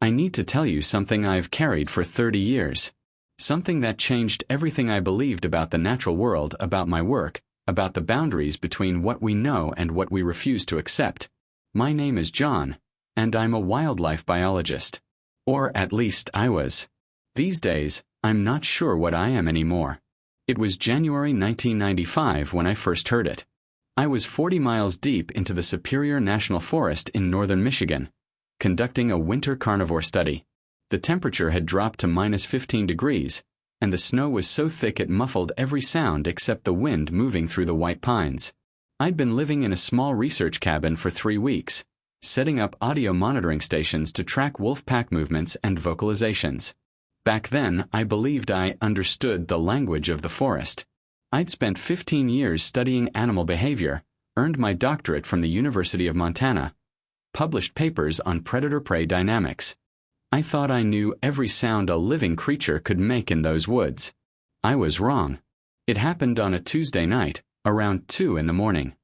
I need to tell you something I've carried for 30 years. Something that changed everything I believed about the natural world, about my work, about the boundaries between what we know and what we refuse to accept. My name is John, and I'm a wildlife biologist. Or at least I was. These days, I'm not sure what I am anymore. It was January 1995 when I first heard it. I was 40 miles deep into the Superior National Forest in northern Michigan, conducting a winter carnivore study. The temperature had dropped to -15 degrees, and the snow was so thick it muffled every sound except the wind moving through the white pines. I'd been living in a small research cabin for 3 weeks, setting up audio monitoring stations to track wolf pack movements and vocalizations. Back then, I believed I understood the language of the forest. I'd spent 15 years studying animal behavior, earned my doctorate from the University of Montana, published papers on predator-prey dynamics. I thought I knew every sound a living creature could make in those woods. I was wrong. It happened on a Tuesday night, around 2 in the morning.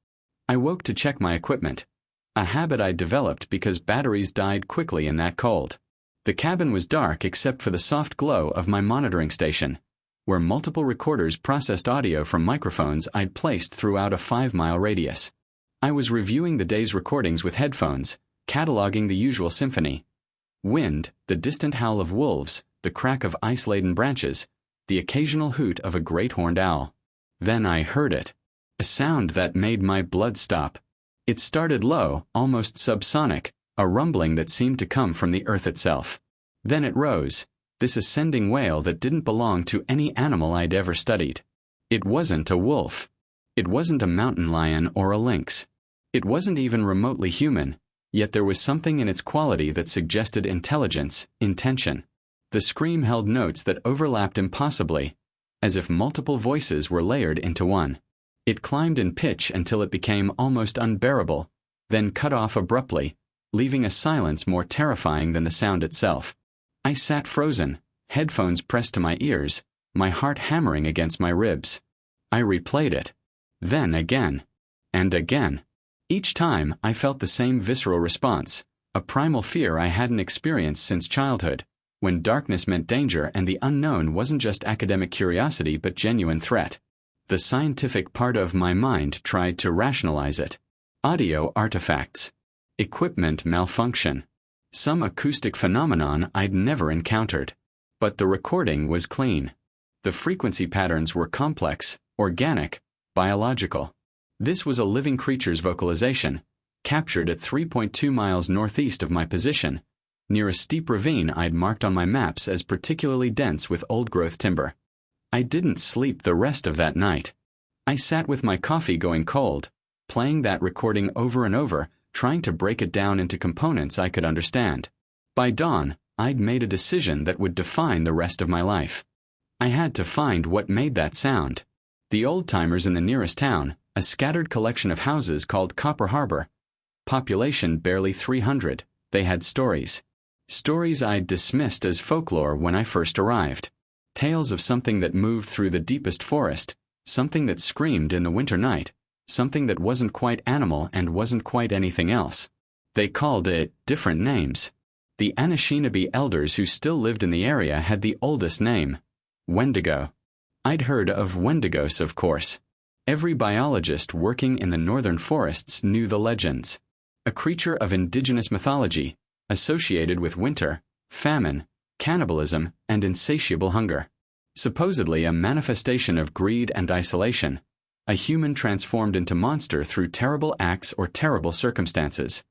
I woke to check my equipment, a habit I developed because batteries died quickly in that cold. The cabin was dark except for the soft glow of my monitoring station, where multiple recorders processed audio from microphones I'd placed throughout a 5-mile radius. I was reviewing the day's recordings with headphones, cataloging the usual symphony. Wind, the distant howl of wolves, the crack of ice-laden branches, the occasional hoot of a great horned owl. Then I heard it. A sound that made my blood stop. It started low, almost subsonic, a rumbling that seemed to come from the earth itself. Then it rose, this ascending wail that didn't belong to any animal I'd ever studied. It wasn't a wolf. It wasn't a mountain lion or a lynx. It wasn't even remotely human, yet there was something in its quality that suggested intelligence, intention. The scream held notes that overlapped impossibly, as if multiple voices were layered into one. It climbed in pitch until it became almost unbearable, then cut off abruptly, leaving a silence more terrifying than the sound itself. I sat frozen, headphones pressed to my ears, my heart hammering against my ribs. I replayed it. Then again. And again. Each time, I felt the same visceral response, a primal fear I hadn't experienced since childhood, when darkness meant danger and the unknown wasn't just academic curiosity but genuine threat. The scientific part of my mind tried to rationalize it. Audio artifacts. Equipment malfunction. Some acoustic phenomenon I'd never encountered. But the recording was clean. The frequency patterns were complex, organic, biological. This was a living creature's vocalization, captured at 3.2 miles northeast of my position, near a steep ravine I'd marked on my maps as particularly dense with old-growth timber. I didn't sleep the rest of that night. I sat with my coffee going cold, playing that recording over and over, trying to break it down into components I could understand. By dawn, I'd made a decision that would define the rest of my life. I had to find what made that sound. The old-timers in the nearest town, a scattered collection of houses called Copper Harbor. Population barely 300, they had stories. Stories I'd dismissed as folklore when I first arrived. Tales of something that moved through the deepest forest, something that screamed in the winter night, something that wasn't quite animal and wasn't quite anything else. They called it different names. The Anishinaabe elders who still lived in the area had the oldest name, Wendigo. I'd heard of Wendigos, of course. Every biologist working in the northern forests knew the legends. A creature of indigenous mythology, associated with winter, famine, cannibalism, and insatiable hunger. Supposedly a manifestation of greed and isolation, a human transformed into monster through terrible acts or terrible circumstances.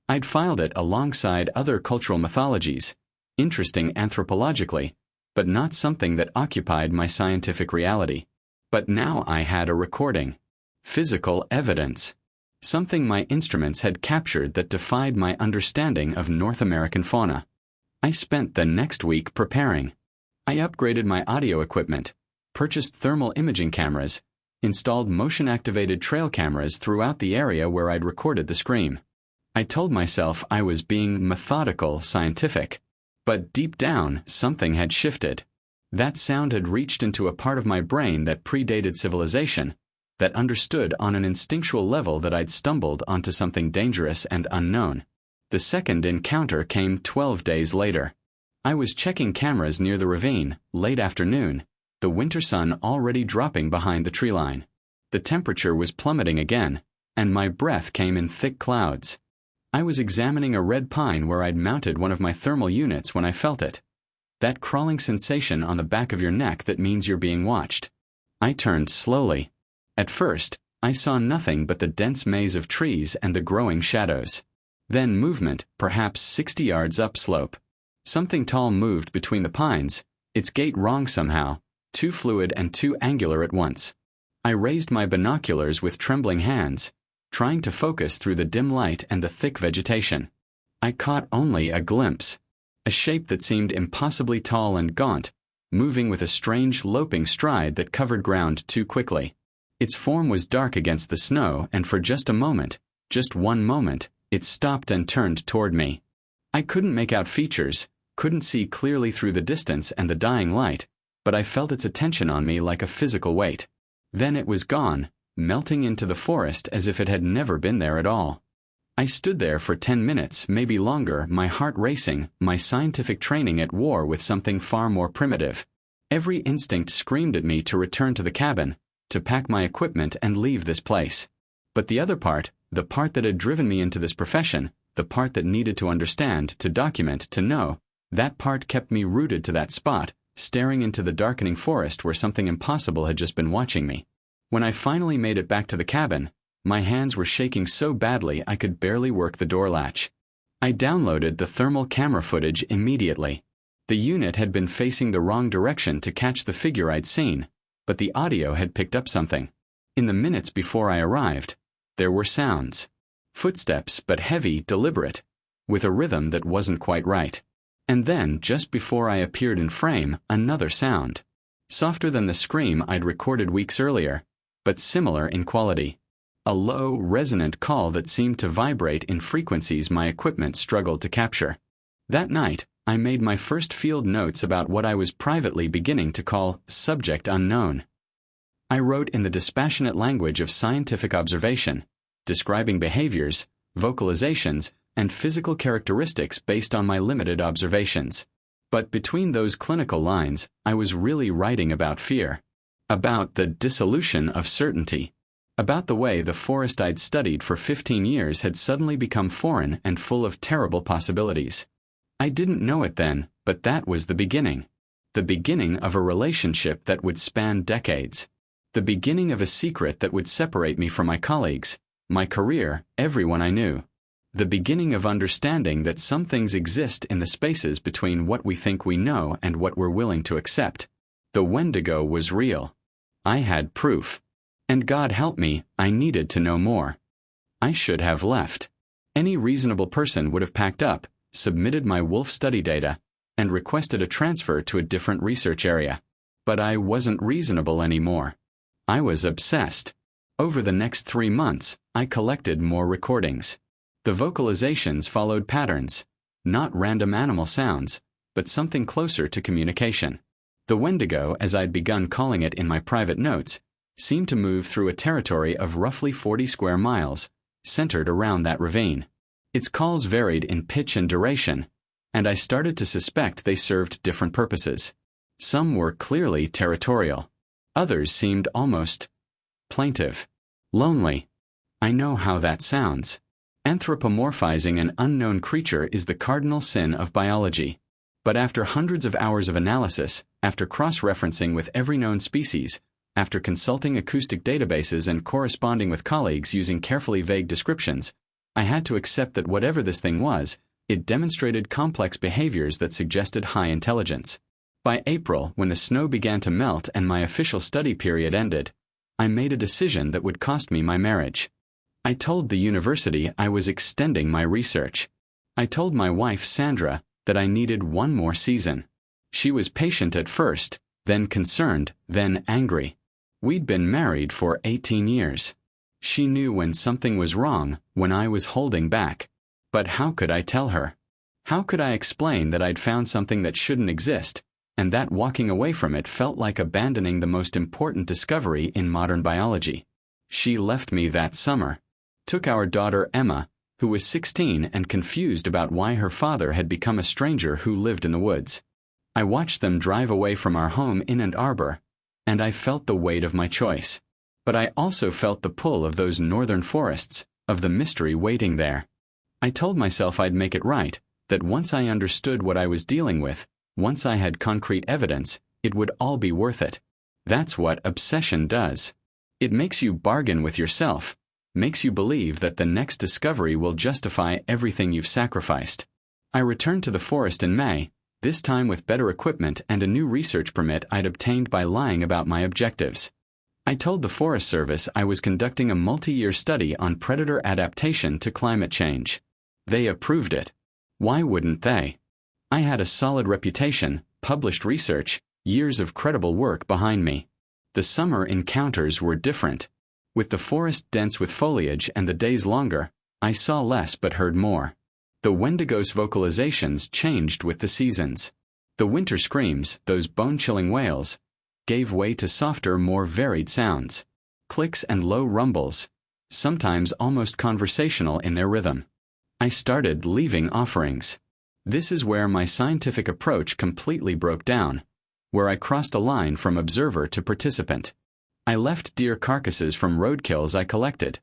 I'd filed it alongside other cultural mythologies, interesting anthropologically, but not something that occupied my scientific reality. But now I had a recording. Physical evidence. Something my instruments had captured that defied my understanding of North American fauna. I spent the next week preparing. I upgraded my audio equipment, purchased thermal imaging cameras, installed motion-activated trail cameras throughout the area where I'd recorded the scream. I told myself I was being methodical, scientific. But deep down, something had shifted. That sound had reached into a part of my brain that predated civilization, that understood on an instinctual level that I'd stumbled onto something dangerous and unknown. The second encounter came 12 days later. I was checking cameras near the ravine, late afternoon, the winter sun already dropping behind the treeline. The temperature was plummeting again, and my breath came in thick clouds. I was examining a red pine where I'd mounted one of my thermal units when I felt it. That crawling sensation on the back of your neck that means you're being watched. I turned slowly. At first, I saw nothing but the dense maze of trees and the growing shadows. Then movement, perhaps 60 yards upslope. Something tall moved between the pines, its gait wrong somehow, too fluid and too angular at once. I raised my binoculars with trembling hands, trying to focus through the dim light and the thick vegetation. I caught only a glimpse. A shape that seemed impossibly tall and gaunt, moving with a strange loping stride that covered ground too quickly. Its form was dark against the snow, and for just a moment, just one moment, it stopped and turned toward me. I couldn't make out features, couldn't see clearly through the distance and the dying light, but I felt its attention on me like a physical weight. Then it was gone, melting into the forest as if it had never been there at all. I stood there for 10 minutes, maybe longer, my heart racing, my scientific training at war with something far more primitive. Every instinct screamed at me to return to the cabin, to pack my equipment and leave this place. But the other part, the part that had driven me into this profession, the part that needed to understand, to document, to know, that part kept me rooted to that spot, staring into the darkening forest where something impossible had just been watching me. When I finally made it back to the cabin, my hands were shaking so badly I could barely work the door latch. I downloaded the thermal camera footage immediately. The unit had been facing the wrong direction to catch the figure I'd seen, but the audio had picked up something. In the minutes before I arrived, there were sounds. Footsteps, but heavy, deliberate, with a rhythm that wasn't quite right. And then, just before I appeared in frame, another sound. Softer than the scream I'd recorded weeks earlier, but similar in quality. A low, resonant call that seemed to vibrate in frequencies my equipment struggled to capture. That night, I made my first field notes about what I was privately beginning to call subject unknown. I wrote in the dispassionate language of scientific observation, describing behaviors, vocalizations, and physical characteristics based on my limited observations. But between those clinical lines, I was really writing about fear. About the dissolution of certainty. About the way the forest I'd studied for 15 years had suddenly become foreign and full of terrible possibilities. I didn't know it then, but that was the beginning. The beginning of a relationship that would span decades. The beginning of a secret that would separate me from my colleagues, my career, everyone I knew. The beginning of understanding that some things exist in the spaces between what we think we know and what we're willing to accept. The Wendigo was real. I had proof. And God help me, I needed to know more. I should have left. Any reasonable person would have packed up, submitted my wolf study data, and requested a transfer to a different research area. But I wasn't reasonable anymore. I was obsessed. Over the next 3 months, I collected more recordings. The vocalizations followed patterns, not random animal sounds, but something closer to communication. The Wendigo, as I'd begun calling it in my private notes, seemed to move through a territory of roughly 40 square miles, centered around that ravine. Its calls varied in pitch and duration, and I started to suspect they served different purposes. Some were clearly territorial. Others seemed almost plaintive, lonely. I know how that sounds. Anthropomorphizing an unknown creature is the cardinal sin of biology. But after hundreds of hours of analysis, after cross-referencing with every known species, after consulting acoustic databases and corresponding with colleagues using carefully vague descriptions, I had to accept that whatever this thing was, it demonstrated complex behaviors that suggested high intelligence. By April, when the snow began to melt and my official study period ended, I made a decision that would cost me my marriage. I told the university I was extending my research. I told my wife, Sandra, that I needed one more season. She was patient at first, then concerned, then angry. We'd been married for 18 years. She knew when something was wrong, when I was holding back. But how could I tell her? How could I explain that I'd found something that shouldn't exist, and that walking away from it felt like abandoning the most important discovery in modern biology? She left me that summer, took our daughter Emma, who was 16 and confused about why her father had become a stranger who lived in the woods. I watched them drive away from our home in Ann Arbor, and I felt the weight of my choice. But I also felt the pull of those northern forests, of the mystery waiting there. I told myself I'd make it right, that once I understood what I was dealing with, once I had concrete evidence, it would all be worth it. That's what obsession does. It makes you bargain with yourself, makes you believe that the next discovery will justify everything you've sacrificed. I returned to the forest in May, this time with better equipment and a new research permit I'd obtained by lying about my objectives. I told the Forest Service I was conducting a multi-year study on predator adaptation to climate change. They approved it. Why wouldn't they? I had a solid reputation, published research, years of credible work behind me. The summer encounters were different. With the forest dense with foliage and the days longer, I saw less but heard more. The Wendigo's vocalizations changed with the seasons. The winter screams, those bone-chilling wails, gave way to softer, more varied sounds. Clicks and low rumbles, sometimes almost conversational in their rhythm. I started leaving offerings. This is where my scientific approach completely broke down, where I crossed a line from observer to participant. I left deer carcasses from roadkills I collected,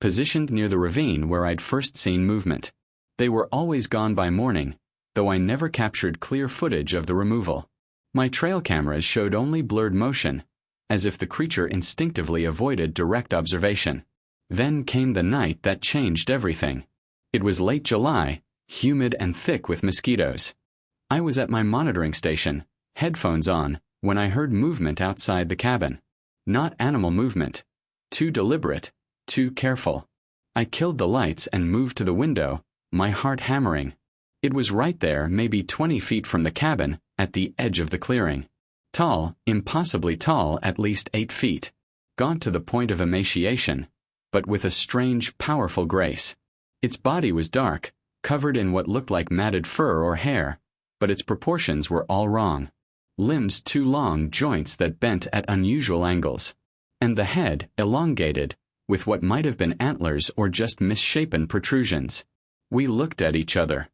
positioned near the ravine where I'd first seen movement. They were always gone by morning, though I never captured clear footage of the removal. My trail cameras showed only blurred motion, as if the creature instinctively avoided direct observation. Then came the night that changed everything. It was late July, humid and thick with mosquitoes. I was at my monitoring station, headphones on, when I heard movement outside the cabin. Not animal movement. Too deliberate, too careful. I killed the lights and moved to the window, my heart hammering. It was right there, maybe 20 feet from the cabin, at the edge of the clearing. Tall, impossibly tall, at least 8 feet. Gaunt to the point of emaciation, but with a strange, powerful grace. Its body was dark, covered in what looked like matted fur or hair, but its proportions were all wrong. Limbs too long, joints that bent at unusual angles. And the head, elongated, with what might have been antlers or just misshapen protrusions. We looked at each other.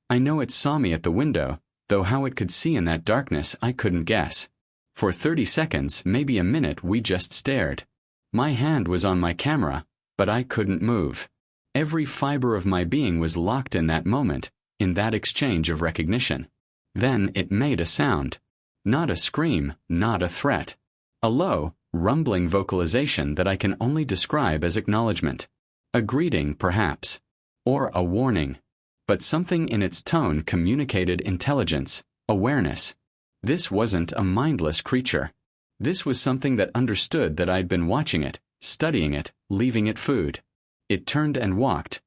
I know it saw me at the window, though how it could see in that darkness I couldn't guess. For 30 seconds, maybe a minute, we just stared. My hand was on my camera, but I couldn't move. Every fiber of my being was locked in that moment, in that exchange of recognition. Then it made a sound. Not a scream, not a threat. A low, rumbling vocalization that I can only describe as acknowledgement. A greeting, perhaps. Or a warning. But something in its tone communicated intelligence, awareness. This wasn't a mindless creature. This was something that understood that I'd been watching it, studying it, leaving it food. It turned and walked,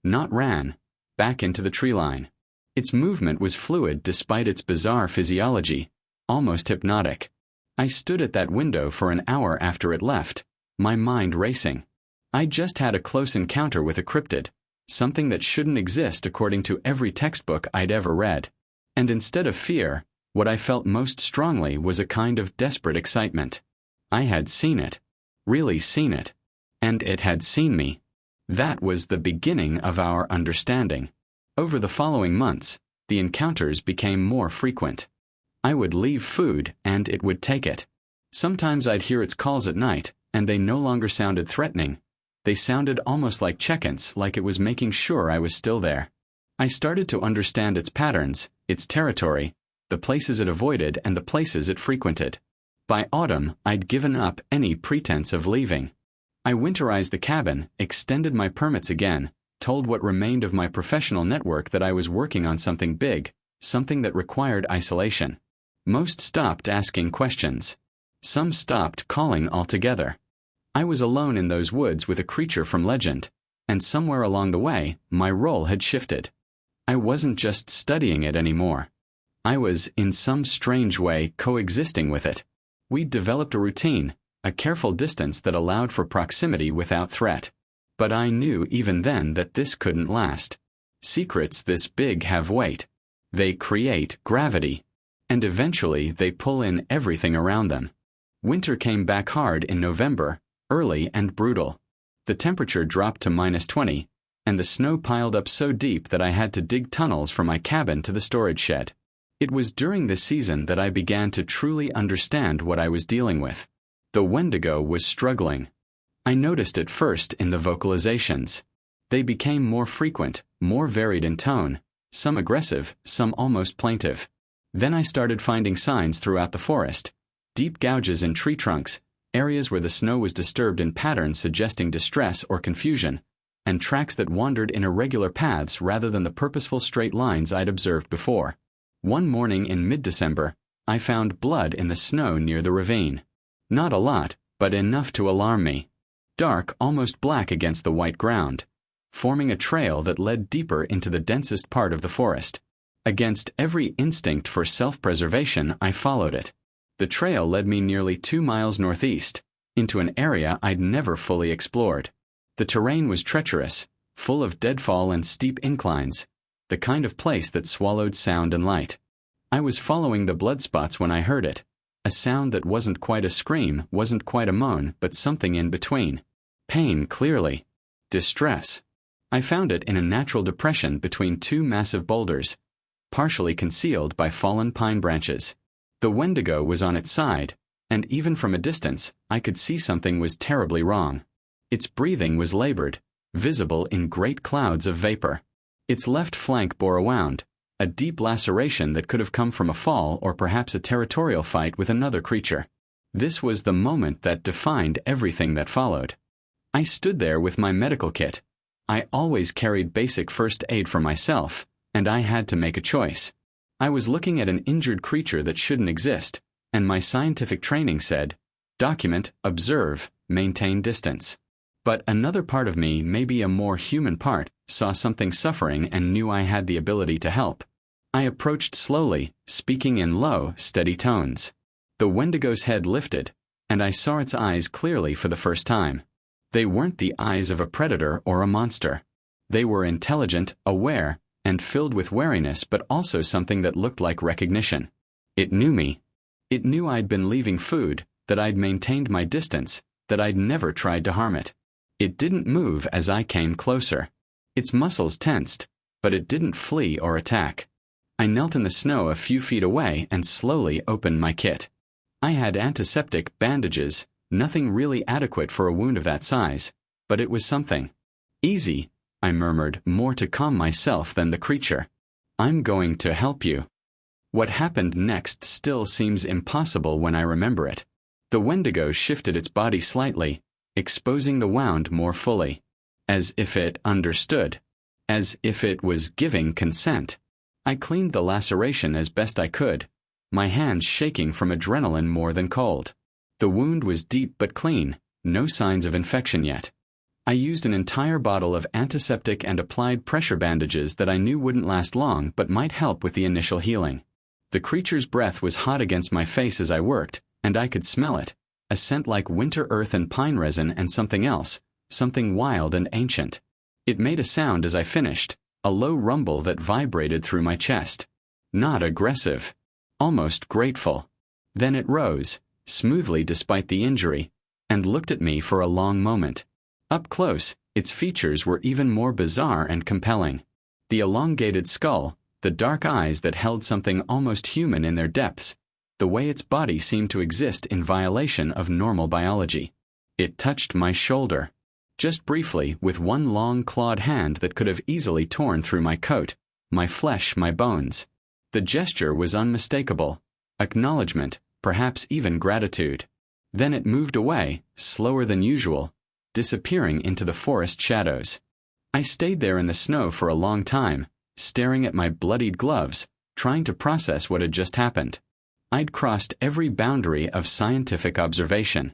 not ran, back into the tree line. Its movement was fluid despite its bizarre physiology, almost hypnotic. I stood at that window for an hour after it left, my mind racing. I'd just had a close encounter with a cryptid, something that shouldn't exist according to every textbook I'd ever read. And instead of fear, what I felt most strongly was a kind of desperate excitement. I had seen it. Really seen it. And it had seen me. That was the beginning of our understanding. Over the following months, the encounters became more frequent. I would leave food, and it would take it. Sometimes I'd hear its calls at night, and they no longer sounded threatening. They sounded almost like check-ins, like it was making sure I was still there. I started to understand its patterns, its territory, the places it avoided and the places it frequented. By autumn, I'd given up any pretense of leaving. I winterized the cabin, extended my permits again, told what remained of my professional network that I was working on something big, something that required isolation. Most stopped asking questions. Some stopped calling altogether. I was alone in those woods with a creature from legend, and somewhere along the way, my role had shifted. I wasn't just studying it anymore. I was, in some strange way, coexisting with it. We'd developed a routine, a careful distance that allowed for proximity without threat. But I knew even then that this couldn't last. Secrets this big have weight. They create gravity. And eventually they pull in everything around them. Winter came back hard in November, early and brutal. The temperature dropped to -20, and the snow piled up so deep that I had to dig tunnels from my cabin to the storage shed. It was during this season that I began to truly understand what I was dealing with. The Wendigo was struggling. I noticed it first in the vocalizations. They became more frequent, more varied in tone, some aggressive, some almost plaintive. Then I started finding signs throughout the forest, deep gouges in tree trunks, areas where the snow was disturbed in patterns suggesting distress or confusion, and tracks that wandered in irregular paths rather than the purposeful straight lines I'd observed before. One morning in mid-December, I found blood in the snow near the ravine. Not a lot, but enough to alarm me. Dark, almost black against the white ground, forming a trail that led deeper into the densest part of the forest. Against every instinct for self-preservation, I followed it. The trail led me nearly 2 miles northeast, into an area I'd never fully explored. The terrain was treacherous, full of deadfall and steep inclines, the kind of place that swallowed sound and light. I was following the blood spots when I heard it, a sound that wasn't quite a scream, wasn't quite a moan, but something in between. Pain, clearly. Distress. I found it in a natural depression between 2 massive boulders, partially concealed by fallen pine branches. The Wendigo was on its side, and even from a distance, I could see something was terribly wrong. Its breathing was labored, visible in great clouds of vapor. Its left flank bore a wound, a deep laceration that could have come from a fall or perhaps a territorial fight with another creature. This was the moment that defined everything that followed. I stood there with my medical kit. I always carried basic first aid for myself, and I had to make a choice. I was looking at an injured creature that shouldn't exist, and my scientific training said, document, observe, maintain distance. But another part of me, maybe a more human part, saw something suffering and knew I had the ability to help. I approached slowly, speaking in low, steady tones. The Wendigo's head lifted, and I saw its eyes clearly for the first time. They weren't the eyes of a predator or a monster. They were intelligent, aware, and filled with wariness, but also something that looked like recognition. It knew me. It knew I'd been leaving food, that I'd maintained my distance, that I'd never tried to harm it. It didn't move as I came closer. Its muscles tensed, but it didn't flee or attack. I knelt in the snow a few feet away and slowly opened my kit. I had antiseptic bandages, nothing really adequate for a wound of that size, but it was something. Easy, I murmured, more to calm myself than the creature. I'm going to help you. What happened next still seems impossible when I remember it. The Wendigo shifted its body slightly, exposing the wound more fully, as if it understood, as if it was giving consent. I cleaned the laceration as best I could, my hands shaking from adrenaline more than cold. The wound was deep but clean, no signs of infection yet. I used an entire bottle of antiseptic and applied pressure bandages that I knew wouldn't last long but might help with the initial healing. The creature's breath was hot against my face as I worked, and I could smell it, a scent like winter earth and pine resin and something else, something wild and ancient. It made a sound as I finished, a low rumble that vibrated through my chest. Not aggressive, almost grateful. Then it rose, smoothly despite the injury, and looked at me for a long moment. Up close, its features were even more bizarre and compelling. The elongated skull, the dark eyes that held something almost human in their depths, the way its body seemed to exist in violation of normal biology. It touched my shoulder. Just briefly, with one long clawed hand that could have easily torn through my coat, my flesh, my bones. The gesture was unmistakable. Acknowledgement, perhaps even gratitude. Then it moved away, slower than usual, disappearing into the forest shadows. I stayed there in the snow for a long time, staring at my bloodied gloves, trying to process what had just happened. I'd crossed every boundary of scientific observation.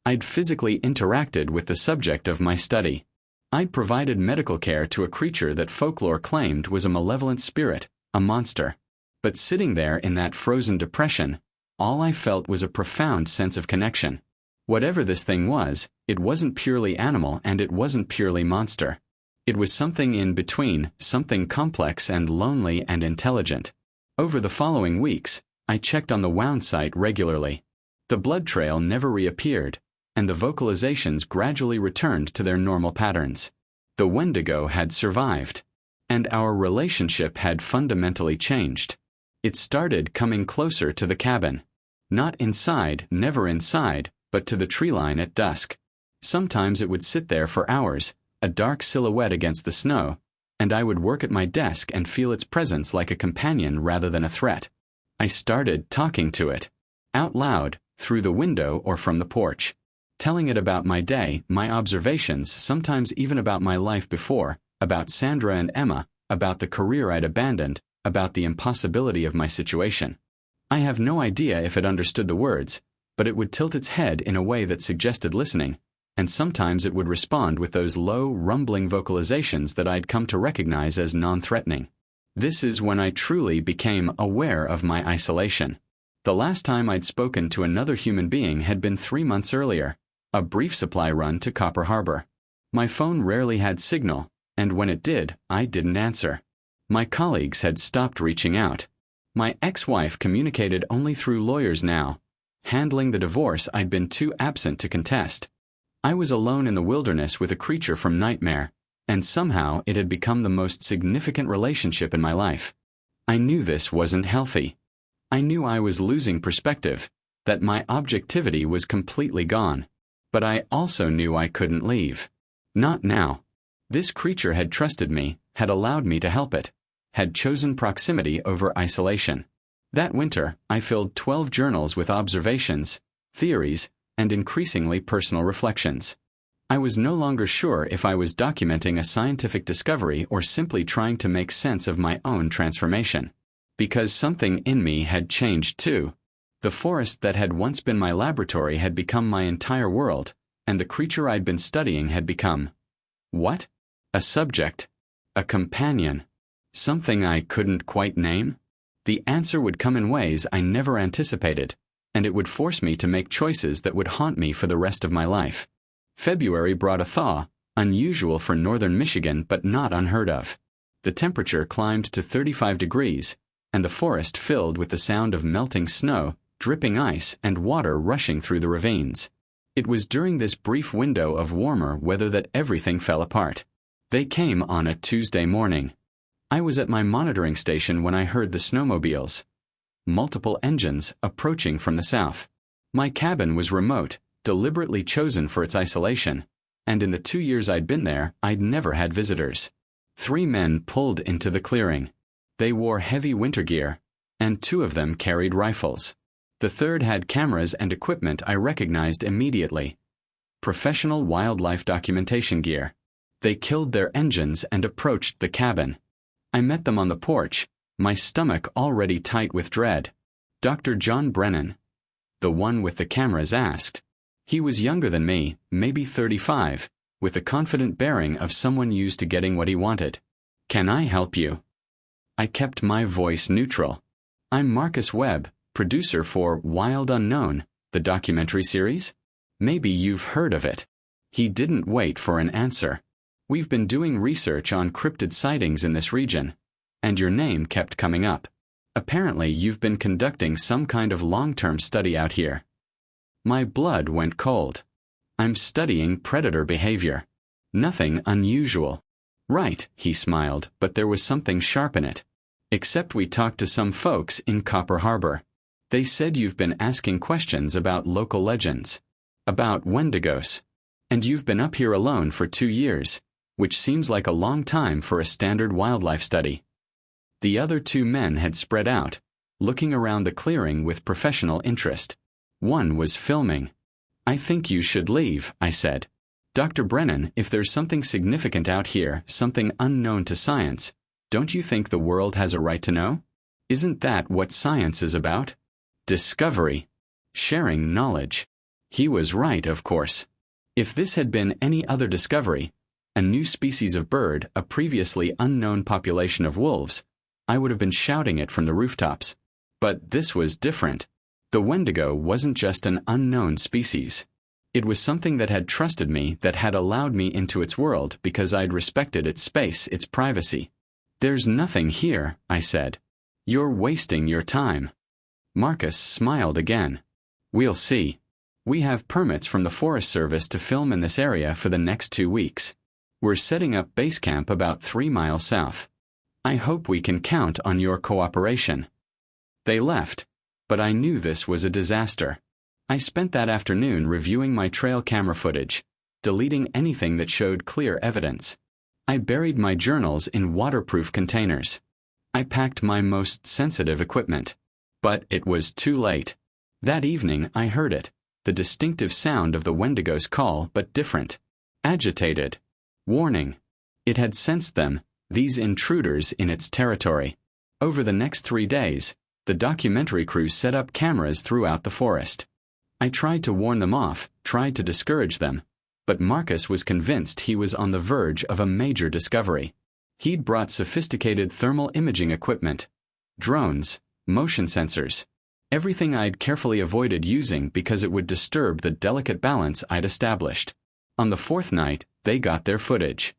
I'd physically interacted with the subject of my study. I'd provided medical care to a creature that folklore claimed was a malevolent spirit, a monster. But sitting there in that frozen depression, all I felt was a profound sense of connection. Whatever this thing was, it wasn't purely animal and it wasn't purely monster. It was something in between, something complex and lonely and intelligent. Over the following weeks, I checked on the wound site regularly. The blood trail never reappeared, and the vocalizations gradually returned to their normal patterns. The Wendigo had survived, and our relationship had fundamentally changed. It started coming closer to the cabin. Not inside, never inside, but to the tree line at dusk. Sometimes it would sit there for hours, a dark silhouette against the snow, and I would work at my desk and feel its presence like a companion rather than a threat. I started talking to it, out loud, through the window or from the porch, telling it about my day, my observations, sometimes even about my life before, about Sandra and Emma, about the career I'd abandoned, about the impossibility of my situation. I have no idea if it understood the words, but it would tilt its head in a way that suggested listening, and sometimes it would respond with those low, rumbling vocalizations that I'd come to recognize as non-threatening. This is when I truly became aware of my isolation. The last time I'd spoken to another human being had been 3 months earlier, a brief supply run to Copper Harbor. My phone rarely had signal, and when it did, I didn't answer. My colleagues had stopped reaching out. My ex-wife communicated only through lawyers now, handling the divorce I'd been too absent to contest. I was alone in the wilderness with a creature from nightmare, and somehow it had become the most significant relationship in my life. I knew this wasn't healthy. I knew I was losing perspective, that my objectivity was completely gone. But I also knew I couldn't leave. Not now. This creature had trusted me, had allowed me to help it, had chosen proximity over isolation. That winter, I filled 12 journals with observations, theories, and increasingly personal reflections. I was no longer sure if I was documenting a scientific discovery or simply trying to make sense of my own transformation. Because something in me had changed too. The forest that had once been my laboratory had become my entire world, and the creature I'd been studying had become... what? A subject. A companion. Something I couldn't quite name? The answer would come in ways I never anticipated, and it would force me to make choices that would haunt me for the rest of my life. February brought a thaw, unusual for northern Michigan but not unheard of. The temperature climbed to 35 degrees, and the forest filled with the sound of melting snow, dripping ice, and water rushing through the ravines. It was during this brief window of warmer weather that everything fell apart. They came on a Tuesday morning. I was at my monitoring station when I heard the snowmobiles. Multiple engines approaching from the south. My cabin was remote, deliberately chosen for its isolation, and in the 2 years I'd been there, I'd never had visitors. 3 men pulled into the clearing. They wore heavy winter gear, and 2 of them carried rifles. The third had cameras and equipment I recognized immediately. Professional wildlife documentation gear. They killed their engines and approached the cabin. I met them on the porch, my stomach already tight with dread. Dr. John Brennan, the one with the cameras, asked. He was younger than me, maybe 35, with the confident bearing of someone used to getting what he wanted. "Can I help you?" I kept my voice neutral. "I'm Marcus Webb, producer for Wild Unknown, the documentary series. Maybe you've heard of it." He didn't wait for an answer. "We've been doing research on cryptid sightings in this region, and your name kept coming up. Apparently you've been conducting some kind of long-term study out here." My blood went cold. "I'm studying predator behavior. Nothing unusual." "Right," he smiled, but there was something sharp in it. "Except we talked to some folks in Copper Harbor. They said you've been asking questions about local legends, about Wendigos, and you've been up here alone for 2 years, which seems like a long time for a standard wildlife study." The other 2 men had spread out, looking around the clearing with professional interest. One was filming. "I think you should leave," I said. "Dr. Brennan, if there's something significant out here, something unknown to science, don't you think the world has a right to know? Isn't that what science is about? Discovery. Sharing knowledge." He was right, of course. If this had been any other discovery, a new species of bird, a previously unknown population of wolves, I would have been shouting it from the rooftops. But this was different. The Wendigo wasn't just an unknown species. It was something that had trusted me, that had allowed me into its world because I'd respected its space, its privacy. "There's nothing here," I said. "You're wasting your time." Marcus smiled again. "We'll see. We have permits from the Forest Service to film in this area for the next 2 weeks. We're setting up base camp about 3 miles south. I hope we can count on your cooperation." They left, but I knew this was a disaster. I spent that afternoon reviewing my trail camera footage, deleting anything that showed clear evidence. I buried my journals in waterproof containers. I packed my most sensitive equipment. But it was too late. That evening I heard it, the distinctive sound of the Wendigo's call, but different. Agitated. Warning. It had sensed them, these intruders in its territory. Over the next 3 days, the documentary crew set up cameras throughout the forest. I tried to warn them off, tried to discourage them, but Marcus was convinced he was on the verge of a major discovery. He'd brought sophisticated thermal imaging equipment, drones, motion sensors, everything I'd carefully avoided using because it would disturb the delicate balance I'd established. On the 4th night, they got their footage.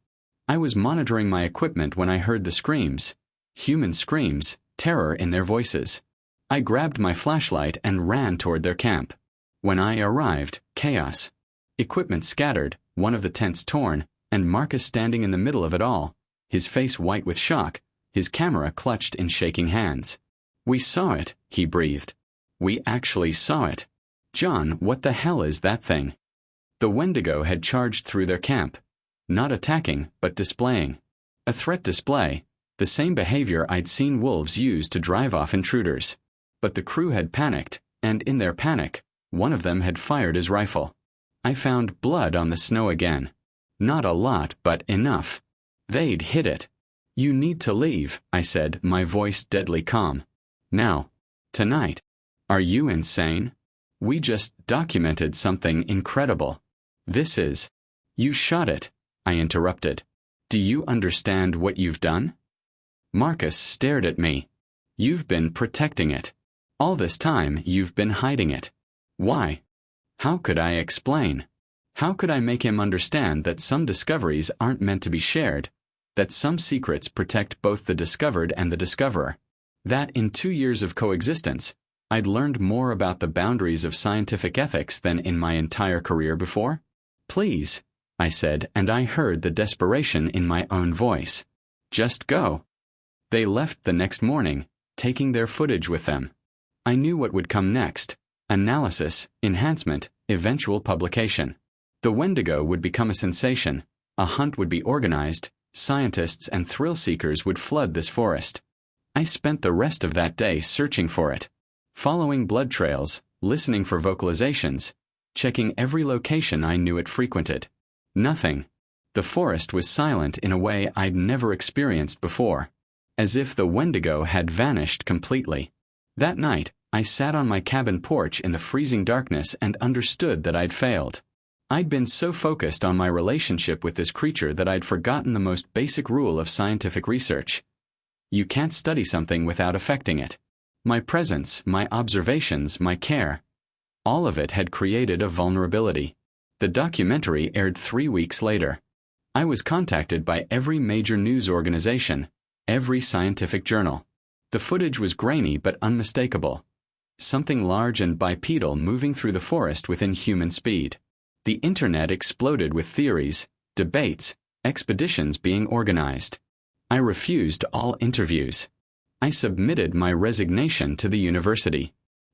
I was monitoring my equipment when I heard the screams, human screams, terror in their voices. I grabbed my flashlight and ran toward their camp. When I arrived, chaos. Equipment scattered, one of the tents torn, and Marcus standing in the middle of it all, his face white with shock, his camera clutched in shaking hands. "We saw it," he breathed. "We actually saw it. John, what the hell is that thing?" The Wendigo had charged through their camp, not attacking, but displaying. A threat display, the same behavior I'd seen wolves use to drive off intruders. But the crew had panicked, and in their panic, one of them had fired his rifle. I found blood on the snow again. Not a lot, but enough. They'd hit it. "You need to leave," I said, my voice deadly calm. "Now. Tonight. Are you insane? We just documented something incredible. This is—" "You shot it," I interrupted. "Do you understand what you've done?" Marcus stared at me. "You've been protecting it. All this time, you've been hiding it. Why?" How could I explain? How could I make him understand that some discoveries aren't meant to be shared, that some secrets protect both the discovered and the discoverer, that in 2 years of coexistence, I'd learned more about the boundaries of scientific ethics than in my entire career before? "Please," I said, and I heard the desperation in my own voice. "Just go." They left the next morning, taking their footage with them. I knew what would come next: analysis, enhancement, eventual publication. The Wendigo would become a sensation, a hunt would be organized, scientists and thrill-seekers would flood this forest. I spent the rest of that day searching for it, following blood trails, listening for vocalizations, checking every location I knew it frequented. Nothing. The forest was silent in a way I'd never experienced before, as if the Wendigo had vanished completely. That night, I sat on my cabin porch in the freezing darkness and understood that I'd failed. I'd been so focused on my relationship with this creature that I'd forgotten the most basic rule of scientific research. You can't study something without affecting it. My presence, my observations, my care, all of it had created a vulnerability. The documentary aired 3 weeks later. I was contacted by every major news organization, every scientific journal. The footage was grainy but unmistakable. Something large and bipedal moving through the forest within human speed. The internet exploded with theories, debates, expeditions being organized. I refused all interviews. I submitted my resignation to the university.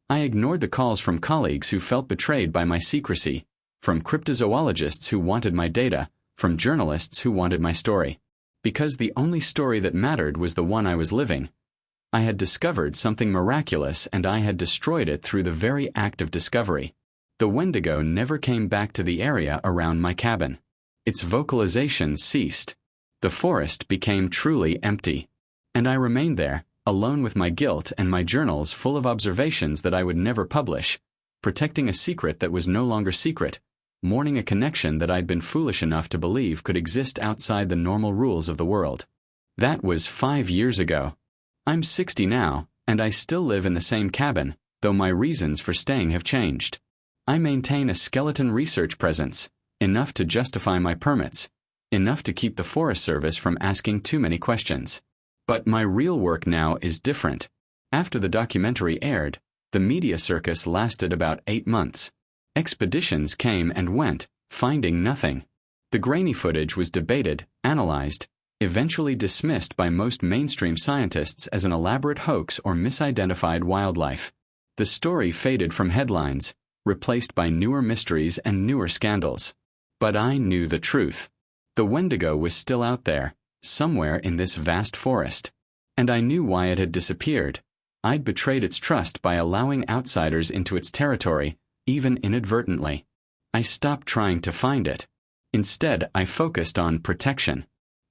I ignored the calls from colleagues who felt betrayed by my secrecy, from cryptozoologists who wanted my data, from journalists who wanted my story. Because the only story that mattered was the one I was living. I had discovered something miraculous and I had destroyed it through the very act of discovery. The Wendigo never came back to the area around my cabin. Its vocalizations ceased. The forest became truly empty. And I remained there, alone with my guilt and my journals full of observations that I would never publish, protecting a secret that was no longer secret, mourning a connection that I'd been foolish enough to believe could exist outside the normal rules of the world. That was 5 years ago. I'm 60 now, and I still live in the same cabin, though my reasons for staying have changed. I maintain a skeleton research presence, enough to justify my permits, enough to keep the Forest Service from asking too many questions. But my real work now is different. After the documentary aired, the media circus lasted about 8 months. Expeditions came and went, finding nothing. The grainy footage was debated, analyzed, eventually dismissed by most mainstream scientists as an elaborate hoax or misidentified wildlife. The story faded from headlines, replaced by newer mysteries and newer scandals. But I knew the truth. The Wendigo was still out there, somewhere in this vast forest. And I knew why it had disappeared. I'd betrayed its trust by allowing outsiders into its territory, even inadvertently. I stopped trying to find it. Instead, I focused on protection.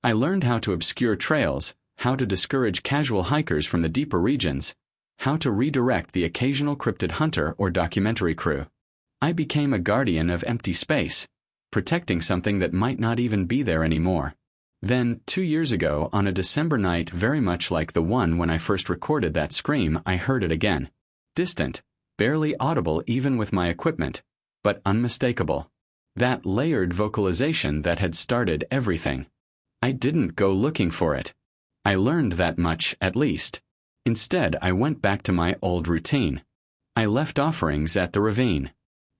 I learned how to obscure trails, how to discourage casual hikers from the deeper regions, how to redirect the occasional cryptid hunter or documentary crew. I became a guardian of empty space, protecting something that might not even be there anymore. Then, 2 years ago, on a December night very much like the one when I first recorded that scream, I heard it again. Distant, barely audible even with my equipment, but unmistakable. That layered vocalization that had started everything. I didn't go looking for it. I learned that much, at least. Instead, I went back to my old routine. I left offerings at the ravine.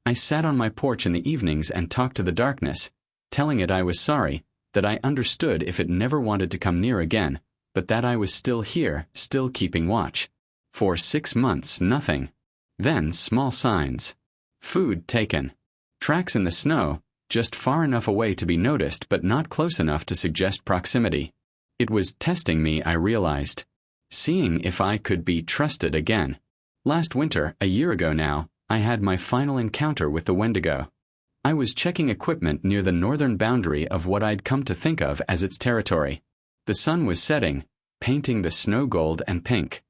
I sat on my porch in the evenings and talked to the darkness, telling it I was sorry, that I understood if it never wanted to come near again, but that I was still here, still keeping watch. For 6 months, nothing. Then small signs. Food taken. Tracks in the snow, just far enough away to be noticed but not close enough to suggest proximity. It was testing me, I realized. Seeing if I could be trusted again. Last winter, a year ago now, I had my final encounter with the Wendigo. I was checking equipment near the northern boundary of what I'd come to think of as its territory. The sun was setting, painting the snow gold and pink.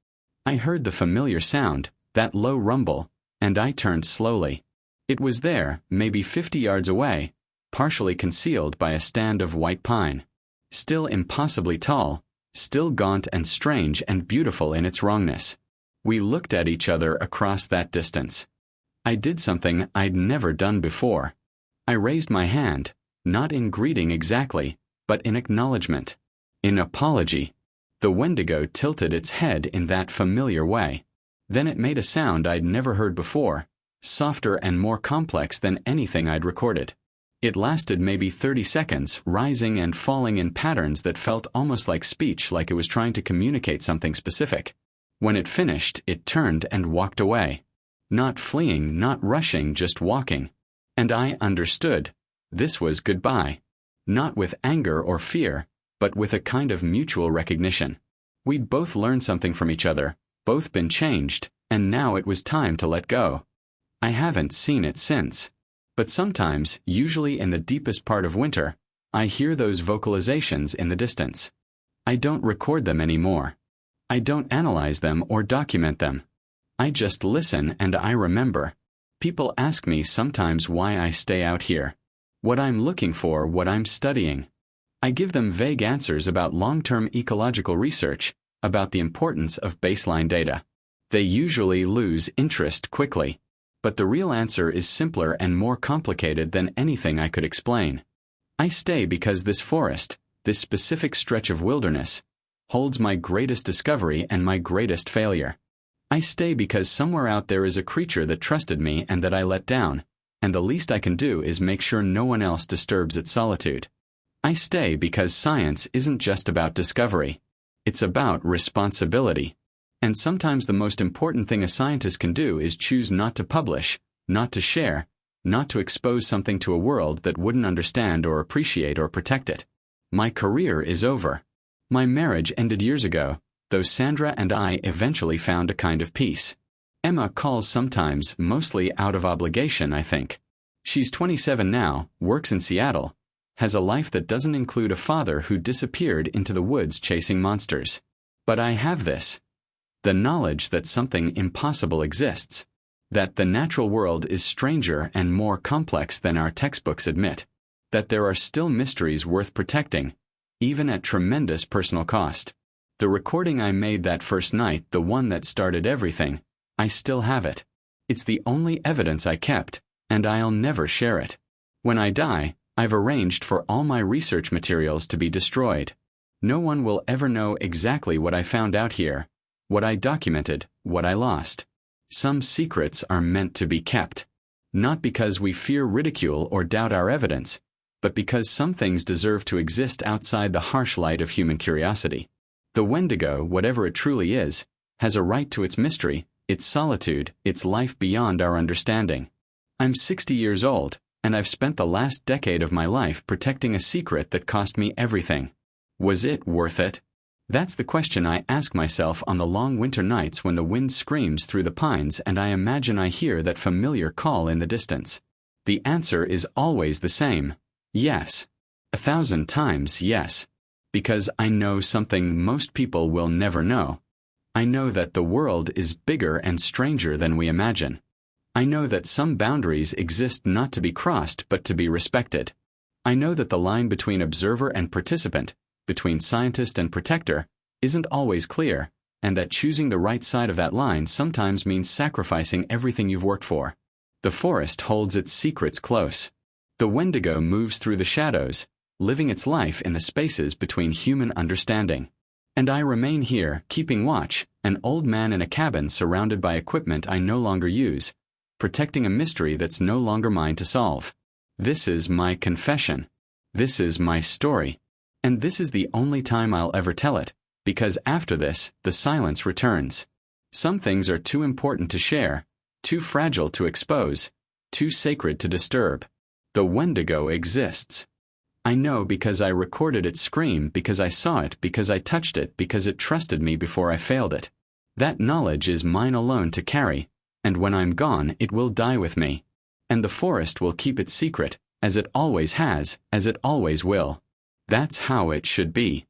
I heard the familiar sound, that low rumble, and I turned slowly. It was there, maybe 50 yards away, partially concealed by a stand of white pine. Still impossibly tall, still gaunt and strange and beautiful in its wrongness. We looked at each other across that distance. I did something I'd never done before. I raised my hand, not in greeting exactly, but in acknowledgement. In apology. The Wendigo tilted its head in that familiar way. Then it made a sound I'd never heard before, softer and more complex than anything I'd recorded. It lasted maybe 30 seconds, rising and falling in patterns that felt almost like speech, like it was trying to communicate something specific. When it finished, it turned and walked away. Not fleeing, not rushing, just walking. And I understood. This was goodbye. Not with anger or fear, but with a kind of mutual recognition. We'd both learned something from each other, both been changed, and now it was time to let go. I haven't seen it since. But sometimes, usually in the deepest part of winter, I hear those vocalizations in the distance. I don't record them anymore. I don't analyze them or document them. I just listen and I remember. People ask me sometimes why I stay out here, what I'm looking for, what I'm studying. I give them vague answers about long-term ecological research, about the importance of baseline data. They usually lose interest quickly. But the real answer is simpler and more complicated than anything I could explain. I stay because this forest, this specific stretch of wilderness, holds my greatest discovery and my greatest failure. I stay because somewhere out there is a creature that trusted me and that I let down, and the least I can do is make sure no one else disturbs its solitude. I stay because science isn't just about discovery. It's about responsibility. And sometimes the most important thing a scientist can do is choose not to publish, not to share, not to expose something to a world that wouldn't understand or appreciate or protect it. My career is over. My marriage ended years ago, though Sandra and I eventually found a kind of peace. Emma calls sometimes, mostly out of obligation, I think. She's 27 now, works in Seattle, has a life that doesn't include a father who disappeared into the woods chasing monsters. But I have this. The knowledge that something impossible exists, that the natural world is stranger and more complex than our textbooks admit, that there are still mysteries worth protecting, even at tremendous personal cost. The recording I made that first night, the one that started everything, I still have it. It's the only evidence I kept, and I'll never share it. When I die, I've arranged for all my research materials to be destroyed. No one will ever know exactly what I found out here, what I documented, what I lost. Some secrets are meant to be kept. Not because we fear ridicule or doubt our evidence, but because some things deserve to exist outside the harsh light of human curiosity. The Wendigo, whatever it truly is, has a right to its mystery, its solitude, its life beyond our understanding. I'm 60 years old, and I've spent the last decade of my life protecting a secret that cost me everything. Was it worth it? That's the question I ask myself on the long winter nights when the wind screams through the pines and I imagine I hear that familiar call in the distance. The answer is always the same: yes. 1,000 times yes. Because I know something most people will never know. I know that the world is bigger and stranger than we imagine. I know that some boundaries exist not to be crossed but to be respected. I know that the line between observer and participant, between scientist and protector, isn't always clear, and that choosing the right side of that line sometimes means sacrificing everything you've worked for. The forest holds its secrets close. The Wendigo moves through the shadows, living its life in the spaces between human understanding. And I remain here, keeping watch, an old man in a cabin surrounded by equipment I no longer use, protecting a mystery that's no longer mine to solve. This is my confession. This is my story. And this is the only time I'll ever tell it, because after this, the silence returns. Some things are too important to share, too fragile to expose, too sacred to disturb. The Wendigo exists. I know because I recorded its scream, because I saw it, because I touched it, because it trusted me before I failed it. That knowledge is mine alone to carry, and when I'm gone, it will die with me. And the forest will keep its secret, as it always has, as it always will. That's how it should be.